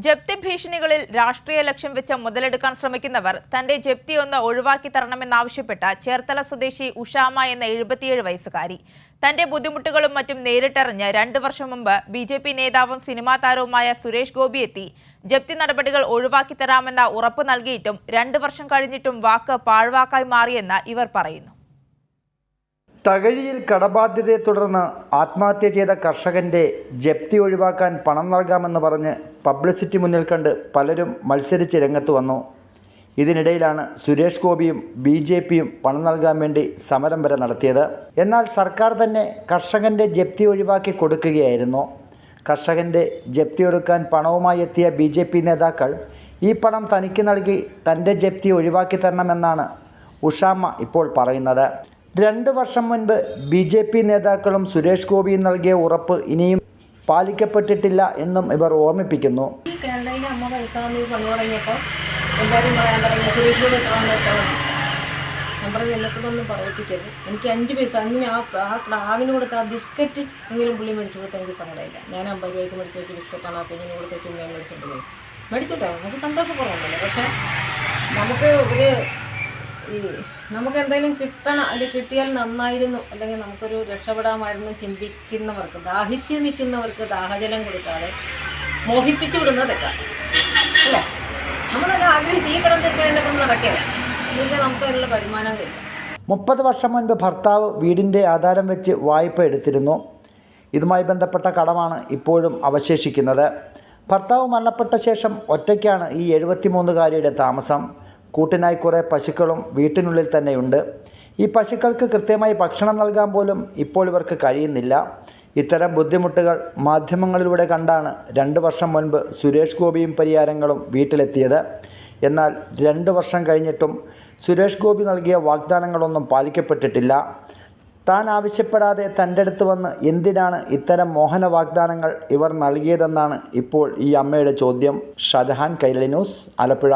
ജപ്തി ഭീഷണികളിൽ രാഷ്ട്രീയ ലക്ഷ്യം വെച്ച് മുതലെടുക്കാൻ ശ്രമിക്കുന്നവർ തന്റെ ജപ്തി ഒന്ന് ഒഴിവാക്കി തരണമെന്നാവശ്യപ്പെട്ട് ചേർത്തല സ്വദേശി ഉഷാമ എന്ന 77 വയസ്സുകാരി തന്റെ ബുദ്ധിമുട്ടുകളും മറ്റും നേരിട്ടറിഞ്ഞ് 2 വർഷം മുമ്പ് ബി.ജെ.പി. നേതാവും സിനിമാ താരവുമായ സുരേഷ് ഗോപി എത്തി ജപ്തി നടപടികൾ ഒഴിവാക്കി തരാമെന്ന ഉറപ്പ് നൽകിയിട്ടും 2 വർഷം കഴിഞ്ഞിട്ടും വാക്ക് പാഴ്വാക്കായി മാറിയെന്ന് ഇവർ പറയുന്നു. തകഴിയിൽ കടബാധ്യതയെ തുടർന്ന് ആത്മഹത്യ ചെയ്ത കർഷകൻ്റെ ജപ്തി ഒഴിവാക്കാൻ പണം നൽകാമെന്ന് പറഞ്ഞ് പബ്ലിസിറ്റി മുന്നിൽ കണ്ട് പലരും മത്സരിച്ച് രംഗത്ത് വന്നു. ഇതിനിടയിലാണ് സുരേഷ് ഗോപിയും ബി.ജെ.പിയും പണം നൽകാൻ വേണ്ടി സമരം വരെ നടത്തിയത്. എന്നാൽ സർക്കാർ തന്നെ കർഷകൻ്റെ ജപ്തി ഒഴിവാക്കി കൊടുക്കുകയായിരുന്നു. കർഷകൻ്റെ ജപ്തി എടുക്കാൻ പണവുമായി എത്തിയ ബി.ജെ.പി. നേതാക്കൾ ഈ പണം തനിക്ക് നൽകി തൻ്റെ ജപ്തി ഒഴിവാക്കി തരണമെന്നാണ് ഉഷാമ്മ ഇപ്പോൾ പറയുന്നത്. 2 വർഷം മുൻപ് ബി.ജെ.പി. നേതാക്കളും സുരേഷ് ഗോപിയും നൽകിയ ഉറപ്പ് ഇനിയും പാലിക്കപ്പെട്ടിട്ടില്ല എന്നും ഇവർ ഓർമ്മിപ്പിക്കുന്നു. കേരളയിലെ അമ്മ പൈസ പണി തുടങ്ങിയപ്പോൾ എല്ലാവരും പറയാൻ തുടങ്ങി സുരേഷ് ഗോപി നമ്മുടെ നെല്ലക്കൊണ്ടൊന്നും പറയിപ്പിക്കരുത്. എനിക്ക് 5 പൈസ അങ്ങനെ ആ പ്രാവിന് കൊടുത്ത ആ ബിസ്ക്കറ്റ് എങ്കിലും പുള്ളി മേടിച്ചു കൊടുത്താൽ എനിക്ക് സങ്കടമില്ല. ഞാൻ 50 രൂപയ്ക്ക് മേടിച്ച് വെച്ച ബിസ്ക്കറ്റാണ് ആ കുഞ്ഞിന് കൊടുത്ത ചുമ്മാൻ മേടിച്ചിട്ട് പോയി മേടിച്ചോട്ടെ, നമുക്ക് സന്തോഷക്കുറവുണ്ടല്ലോ. പക്ഷേ നമുക്ക് എന്തെങ്കിലും കിട്ടണം, അല്ലെങ്കിൽ കിട്ടിയാൽ നന്നായിരുന്നു, അല്ലെങ്കിൽ നമുക്കൊരു രക്ഷപ്പെടാമായിരുന്നു ചിന്തിക്കുന്നവർക്ക്, ദാഹിച്ച് നിൽക്കുന്നവർക്ക് ദാഹജലം കൊടുക്കാതെ മോഹിപ്പിച്ചു വിടുന്നത് തെറ്റാണ് അല്ലേ? നമ്മളെല്ലാം ആഗ്രഹം തീ കിടന്നിരിക്കാൻ എന്നെ കൊണ്ട് നടക്കുകയാണ്. ഇതിൻ്റെ നമുക്ക് അതിനുള്ള വരുമാനം കഴിയും. 30 വർഷം മുൻപ് ഭർത്താവ് വീടിൻ്റെ ആധാരം വെച്ച് വായ്പ എടുത്തിരുന്നു. ഇതുമായി ബന്ധപ്പെട്ട കടമാണ് ഇപ്പോഴും അവശേഷിക്കുന്നത്. ഭർത്താവ് മരണപ്പെട്ട ശേഷം ഒറ്റയ്ക്കാണ് ഈ 73-കാരിയുടെ താമസം. കൂട്ടിനായി കുറേ പശുക്കളും വീട്ടിനുള്ളിൽ തന്നെയുണ്ട്. ഈ പശുക്കൾക്ക് കൃത്യമായി ഭക്ഷണം നൽകാൻ പോലും ഇപ്പോൾ ഇവർക്ക് കഴിയുന്നില്ല. ഇത്തരം ബുദ്ധിമുട്ടുകൾ മാധ്യമങ്ങളിലൂടെ കണ്ടാണ് 2 വർഷം മുൻപ് സുരേഷ് ഗോപിയും പരിയാരങ്ങളും വീട്ടിലെത്തിയത്. എന്നാൽ 2 വർഷം കഴിഞ്ഞിട്ടും സുരേഷ് ഗോപി നൽകിയ വാഗ്ദാനങ്ങളൊന്നും പാലിക്കപ്പെട്ടിട്ടില്ല. താൻ ആവശ്യപ്പെടാതെ തൻ്റെ അടുത്ത് വന്ന് എന്തിനാണ് ഇത്തരം മോഹന വാഗ്ദാനങ്ങൾ ഇവർ നൽകിയതെന്നാണ് ഇപ്പോൾ ഈ അമ്മയുടെ ചോദ്യം. ഷാജഹാൻ, കൈരളി ന്യൂസ്, ആലപ്പുഴ.